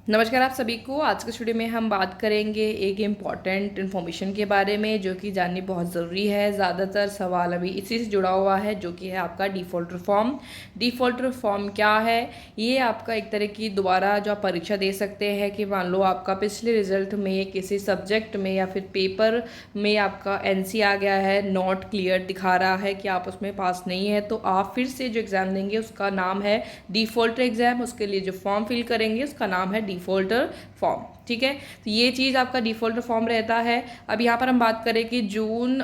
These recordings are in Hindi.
नमस्कार आप सभी को। आज के वीडियो में हम बात करेंगे एक इम्पॉर्टेंट इन्फॉर्मेशन के बारे में जो कि जाननी बहुत ज़रूरी है। ज़्यादातर सवाल अभी इसी से जुड़ा हुआ है जो कि है आपका डिफ़ॉल्टर फॉर्म। डिफ़ॉल्टर फॉर्म क्या है? ये आपका एक तरह की दोबारा जो आप परीक्षा दे सकते हैं कि मान लो आपका पिछले रिजल्ट में किसी सब्जेक्ट में या फिर पेपर में आपका NC आ गया है, नॉट क्लियर दिखा रहा है कि आप उसमें पास नहीं है, तो आप फिर से जो एग्ज़ाम देंगे उसका नाम है डिफ़ॉल्टर एग्ज़ाम। उसके लिए जो फॉर्म फिल करेंगे उसका नाम है डिफ़ॉल्टर फॉर्म। ठीक है, तो ये चीज़ आपका डिफ़ॉल्टर फॉर्म रहता है। अब यहाँ पर हम बात करें कि जून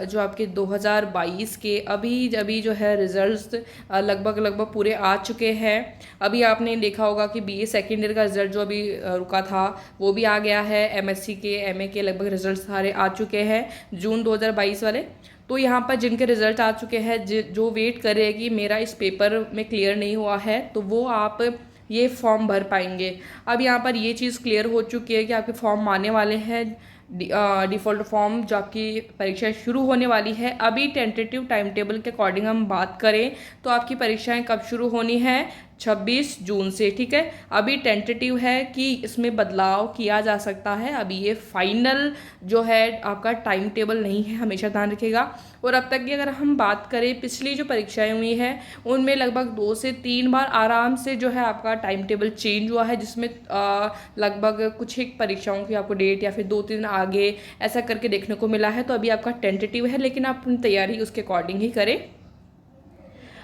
जो आपके 2022 के अभी जो है रिजल्ट्स लगभग पूरे आ चुके हैं। अभी आपने देखा होगा कि BA सेकेंड ईयर का रिजल्ट जो अभी रुका था वो भी आ गया है। MSc के MA के लगभग रिजल्ट सारे आ चुके हैं जून 2022 वाले। तो यहाँ पर जिनके रिजल्ट आ चुके हैं, जो वेट कर रहे हैं कि मेरा इस पेपर में क्लियर नहीं हुआ है, तो वो आप ये फॉर्म भर पाएंगे। अब यहाँ पर ये चीज़ क्लियर हो चुकी है कि आपके फॉर्म आने वाले हैं। डिफ़ॉल्ट फॉर्म जो आपकी परीक्षा शुरू होने वाली है, अभी टेंटेटिव टाइम टेबल के अकॉर्डिंग हम बात करें तो आपकी परीक्षाएं कब शुरू होनी है? 26 जून से। ठीक है, अभी टेंटेटिव है कि इसमें बदलाव किया जा सकता है। अभी ये फाइनल जो है आपका टाइम टेबल नहीं है, हमेशा ध्यान रखिएगा। और अब तक की अगर हम बात करें पिछली जो परीक्षाएं हुई हैं उनमें लगभग 2 से 3 बार आराम से जो है आपका टाइम टेबल चेंज हुआ है, जिसमें लगभग कुछ एक परीक्षाओं की आपको डेट या फिर 2-3 आगे ऐसा करके देखने को मिला है। तो अभी आपका टेंटेटिव है, लेकिन आप अपनी तैयारी उसके अकॉर्डिंग ही करें।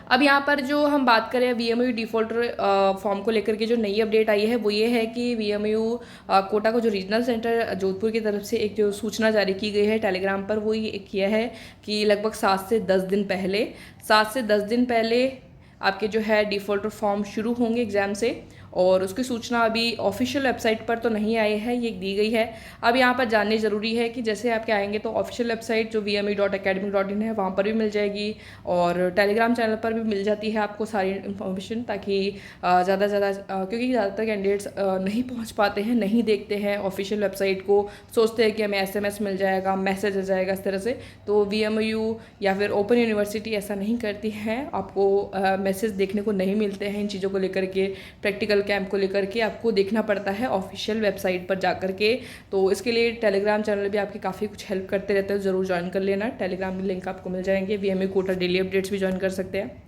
अब यहाँ पर जो हम बात करें VMU डिफ़ॉल्टर फॉर्म को लेकर के जो नई अपडेट आई है वो ये है कि VMU कोटा को जो रीजनल सेंटर जोधपुर की तरफ से एक जो सूचना जारी की गई है टेलीग्राम पर, वो ये किया है कि लगभग 7 से 10 दिन पहले आपके जो है डिफ़ॉल्टर फॉर्म शुरू होंगे एग्ज़ाम से। और उसकी सूचना अभी ऑफिशियल वेबसाइट पर तो नहीं आई है, ये दी गई है। अब यहाँ पर जाननी ज़रूरी है कि जैसे आपके आएंगे तो ऑफिशियल वेबसाइट जो vme.academic.in है वहाँ पर भी मिल जाएगी, और टेलीग्राम चैनल पर भी मिल जाती है आपको सारी इन्फॉर्मेशन, ताकि ज़्यादा से ज़्यादा क्योंकि ज़्यादातर कैंडिडेट्स नहीं पहुँच पाते हैं, नहीं देखते हैं ऑफिशियल वेबसाइट को, सोचते हैं कि हमें SMS मिल जाएगा, मैसेज आ जाएगा इस तरह से। तो VMU या फिर ओपन यूनिवर्सिटी ऐसा नहीं करती है, आपको मैसेज देखने को नहीं मिलते हैं इन चीज़ों को लेकर के। प्रैक्टिकल कैंप को लेकर के आपको देखना पड़ता है ऑफिशियल वेबसाइट पर जाकर के। तो इसके लिए टेलीग्राम चैनल भी आपकी काफ़ी कुछ हेल्प करते रहते हैं, ज़रूर ज्वाइन कर लेना। टेलीग्राम लिंक आपको मिल जाएंगे। VMU कोटा डेली अपडेट्स भी ज्वाइन कर सकते हैं।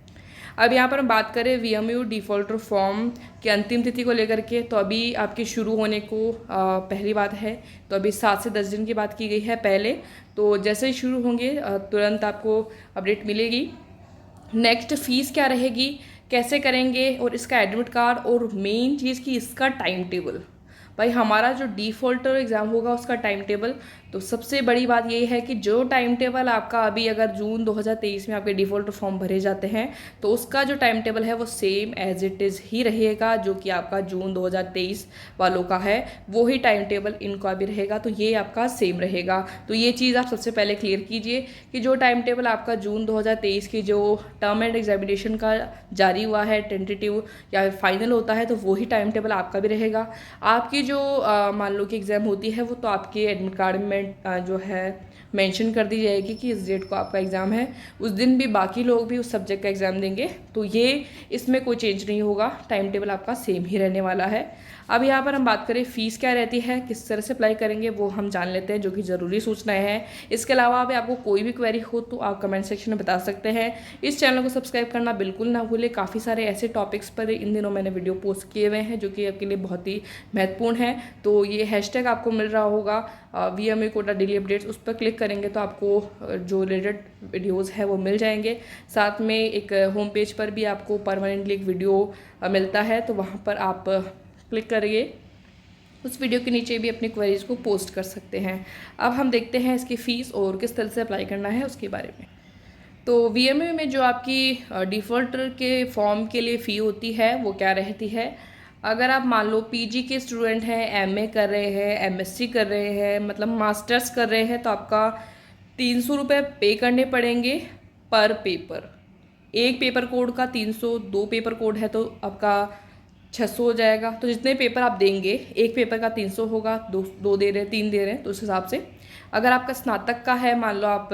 अब यहाँ पर हम बात करें VMU डिफ़ॉल्टर फॉर्म की अंतिम तिथि को लेकर के, तो अभी आपके शुरू होने को पहली बात है तो अभी 7 से 10 दिन की बात की गई है पहले। तो जैसे ही शुरू होंगे तुरंत आपको अपडेट मिलेगी। नेक्स्ट फीस क्या रहेगी, कैसे करेंगे, और इसका एडमिट कार्ड, और मेन चीज़ कि इसका टाइम टेबल। भाई हमारा जो डिफ़ॉल्टर एग्ज़ाम होगा उसका टाइम टेबल, तो सबसे बड़ी बात ये है कि जो टाइम टेबल आपका अभी अगर जून 2023 में आपके डिफ़ॉल्टर फॉर्म भरे जाते हैं तो उसका जो टाइम टेबल है वो सेम एज इट इज़ ही रहेगा, जो कि आपका जून 2023 वालों का है वो ही टाइम टेबल इनका भी रहेगा। तो ये आपका सेम रहेगा। तो ये चीज़ आप सबसे पहले क्लियर कीजिए कि जो टाइम टेबल आपका जून 2023 की जो टर्म एंड एग्जामिनेशन का जारी हुआ है, टेंटेटिव या फाइनल होता है, तो वही टाइम टेबल आपका भी रहेगा। आपकी जो मान लो कि एग्ज़ाम होती है वो तो आपके एडमिट कार्ड में जो है मेंशन कर दी जाएगी कि इस डेट को आपका एग्ज़ाम है। उस दिन भी बाकी लोग भी उस सब्जेक्ट का एग्ज़ाम देंगे, तो ये इसमें कोई चेंज नहीं होगा, टाइम टेबल आपका सेम ही रहने वाला है। अब यहाँ पर हम बात करें फ़ीस क्या रहती है, किस तरह से अप्लाई करेंगे, वो हम जान लेते हैं, जो कि ज़रूरी सूचनाएं हैं। इसके अलावा भी आपको कोई भी क्वेरी हो तो आप कमेंट सेक्शन में बता सकते हैं। इस चैनल को सब्सक्राइब करना बिल्कुल ना भूलें। काफ़ी सारे ऐसे टॉपिक्स पर इन दिनों मैंने वीडियो पोस्ट किए हुए हैं जो कि आपके लिए बहुत ही महत्वपूर्ण है। तो ये हैशटैग आपको मिल रहा होगा VMU कोटा डेली अपडेट्स, उस पर क्लिक करेंगे तो आपको जो रिलेटेड वीडियोज़ है वो मिल जाएंगे। साथ में एक होम पेज पर भी आपको परमानेंटली एक वीडियो मिलता है, तो वहाँ पर आप क्लिक करिए, उस वीडियो के नीचे भी अपनी क्वेरीज को पोस्ट कर सकते हैं। अब हम देखते हैं इसकी फ़ीस और किस तरह से अप्लाई करना है उसके बारे में। तो VMU में जो आपकी डिफ़ॉल्टर के फॉर्म के लिए फ़ी होती है वो क्या रहती है? अगर आप मान लो PG के स्टूडेंट हैं, MA कर रहे हैं, MSc कर रहे हैं, मतलब मास्टर्स कर रहे हैं, तो आपका 300 रुपये पे करने पड़ेंगे पर पेपर। एक पेपर कोड का 300, 2 पेपर कोड है तो आपका 600 हो जाएगा। तो जितने पेपर आप देंगे, एक पेपर का 300 होगा, दो दे रहे हैं, 3 दे रहे हैं, तो उस हिसाब से। अगर आपका स्नातक का है, मान लो आप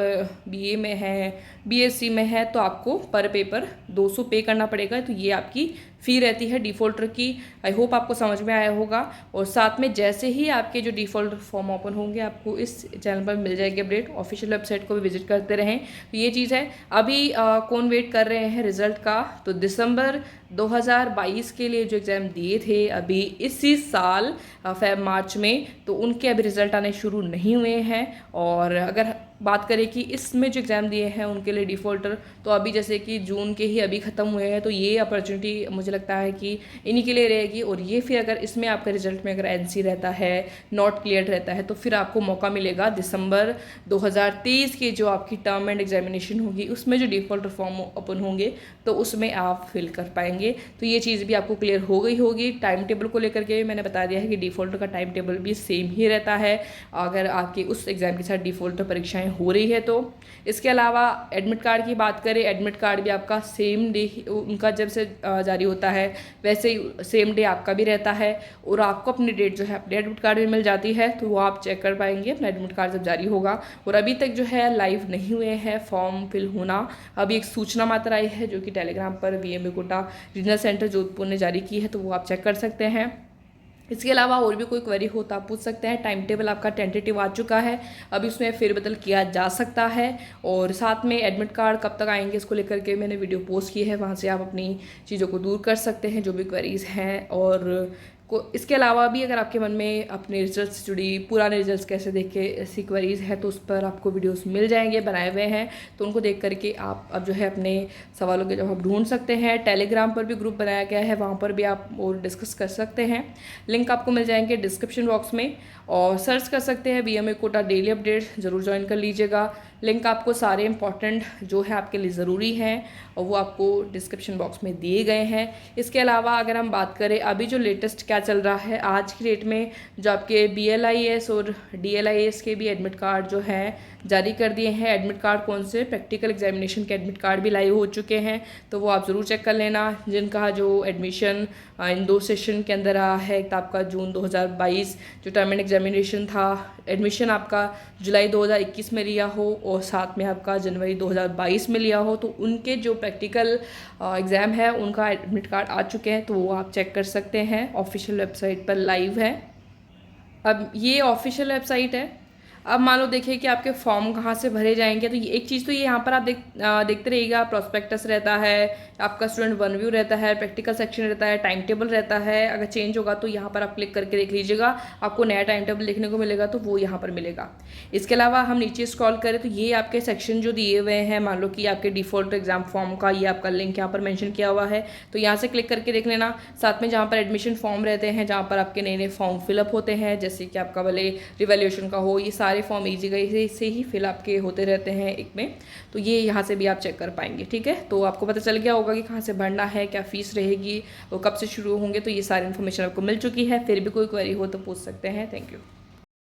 BA में हैं, BSc में है, तो आपको पर पेपर 200 पे करना पड़ेगा। तो ये आपकी फ़ी रहती है डिफ़ॉल्टर की। आई होप आपको समझ में आया होगा। और साथ में जैसे ही आपके जो डिफ़ॉल्टर फॉर्म ओपन होंगे आपको इस चैनल पर मिल जाएगी अपडेट। ऑफिशियल वेबसाइट को भी विजिट करते रहें। तो ये चीज़ है। अभी कौन वेट कर रहे हैं रिजल्ट का, तो दिसंबर 2022 के लिए जो एग्ज़ाम दिए थे अभी इसी साल फेब मार्च में, तो उनके अभी रिजल्ट आने शुरू नहीं हुए हैं। और अगर बात करें कि इसमें जो एग्ज़ाम दिए हैं उनके लिए डिफ़ॉल्टर, तो अभी जैसे कि जून के ही अभी ख़त्म हुए हैं, तो ये अपॉर्चुनिटी मुझे लगता है कि इन्हीं के लिए रहेगी। और ये फिर अगर इसमें आपका रिजल्ट में अगर एनसी रहता है, नॉट क्लियर रहता है, तो फिर आपको मौका मिलेगा दिसंबर 2023 की जो आपकी टर्म एंड एग्जामिनेशन होगी उसमें जो डिफ़ॉल्टर फॉर्म ओपन होंगे तो उसमें आप फिल कर पाएंगे। तो ये चीज़ भी आपको क्लियर हो गई होगी। टाइम टेबल को लेकर के मैंने बता दिया है कि डिफ़ॉल्टर का टाइम टेबल भी सेम ही रहता है अगर आपकी उस एग्ज़ाम के साथ डिफ़ॉल्टर परीक्षाएं हो रही है तो। इसके अलावा एडमिट कार्ड की बात करें, एडमिट कार्ड भी आपका सेम डे उनका जब से जारी होता है वैसे ही सेम डे आपका भी रहता है। और आपको अपनी डेट जो है अपने एडमिट कार्ड में मिल जाती है, तो वो आप चेक कर पाएंगे अपना एडमिट कार्ड जब जारी होगा। और अभी तक जो है लाइव नहीं हुए हैं फॉर्म फिल होना, अभी एक सूचना मात्र आई है जो कि टेलीग्राम पर BMA Kota regional centre Jodhpur ने जारी की है, तो वो आप चेक कर सकते हैं। इसके अलावा और भी कोई क्वेरी हो तो आप पूछ सकते हैं। टाइम टेबल आपका टेंटेटिव आ चुका है, अभी उसमें फेरबदल किया जा सकता है। और साथ में एडमिट कार्ड कब तक आएंगे इसको लेकर के मैंने वीडियो पोस्ट की है, वहाँ से आप अपनी चीज़ों को दूर कर सकते हैं जो भी क्वेरीज हैं। और इसके अलावा भी अगर आपके मन में अपने रिजल्ट से जुड़ी पुराने रिजल्ट्स कैसे देखे ऐसी क्वेरीज है तो उस पर आपको वीडियोस मिल जाएंगे, बनाए हुए हैं, तो उनको देख करके आप अब जो है अपने सवालों के जवाब ढूंढ सकते हैं। टेलीग्राम पर भी ग्रुप बनाया गया है, वहाँ पर भी आप और डिस्कस कर सकते हैं। लिंक आपको मिल जाएंगे डिस्क्रिप्शन बॉक्स में, और सर्च कर सकते हैं बीएमए कोटा डेली अपडेट, ज़रूर ज्वाइन कर लीजिएगा। लिंक आपको सारे इंपॉर्टेंट जो है आपके लिए ज़रूरी हैं और वो आपको डिस्क्रिप्शन बॉक्स में दिए गए हैं। इसके अलावा अगर हम बात करें अभी जो लेटेस्ट क्या चल रहा है आज की डेट में, जो आपके BLIS और DLIS के भी एडमिट कार्ड जो हैं जारी कर दिए हैं। एडमिट कार्ड कौन से, प्रैक्टिकल एग्जामिनेशन के एडमिट कार्ड भी लाइव हो चुके हैं, तो वो आप ज़रूर चेक कर लेना। जिनका जो एडमिशन इन 2 सेशन के अंदर रहा है, एक तो आपका जून 2022 जो टर्म एंड एग्जामिनेशन था, एडमिशन आपका जुलाई 2021 में लिया हो और साथ में आपका जनवरी 2022 में लिया हो, तो उनके जो प्रैक्टिकल एग्ज़ाम है उनका एडमिट कार्ड आ चुके हैं, तो वो आप चेक कर सकते हैं। ऑफिशियल वेबसाइट पर लाइव है। अब ये ऑफिशियल वेबसाइट है। अब मान लो देखिए कि आपके फॉर्म कहाँ से भरे जाएंगे, तो ये एक चीज़ तो ये यहाँ पर आप देखते रहिएगा। प्रॉस्पेक्टस रहता है, आपका स्टूडेंट वन व्यू रहता है, प्रैक्टिकल सेक्शन रहता है, टाइम टेबल रहता है। अगर चेंज होगा तो यहाँ पर आप क्लिक करके देख लीजिएगा, आपको नया टाइम टेबल देखने को मिलेगा, तो वो यहाँ पर मिलेगा। इसके अलावा हम नीचे स्क्रॉल करें तो ये आपके सेक्शन जो दिए हुए हैं, मान लो कि आपके डिफ़ॉल्ट एग्जाम फॉर्म का ये आपका लिंक यहाँ पर मेंशन किया हुआ है, तो यहाँ से क्लिक करके देख लेना। साथ में जहाँ पर एडमिशन फॉर्म रहते हैं, जहाँ पर आपके नए नए फॉर्म फिलअप होते हैं, जैसे कि आपका भले रिवैल्यूएशन का हो, ये सारे फॉर्म ईजी से ही फिल आपके होते रहते हैं एक में, तो ये यहाँ से भी आप चेक कर पाएंगे। ठीक है, तो आपको पता चल गया होगा कि कहाँ से भरना है, क्या फीस रहेगी, वो कब से शुरू होंगे, तो ये सारी इन्फॉर्मेशन आपको मिल चुकी है। फिर भी कोई क्वेरी हो तो पूछ सकते हैं। Thank you.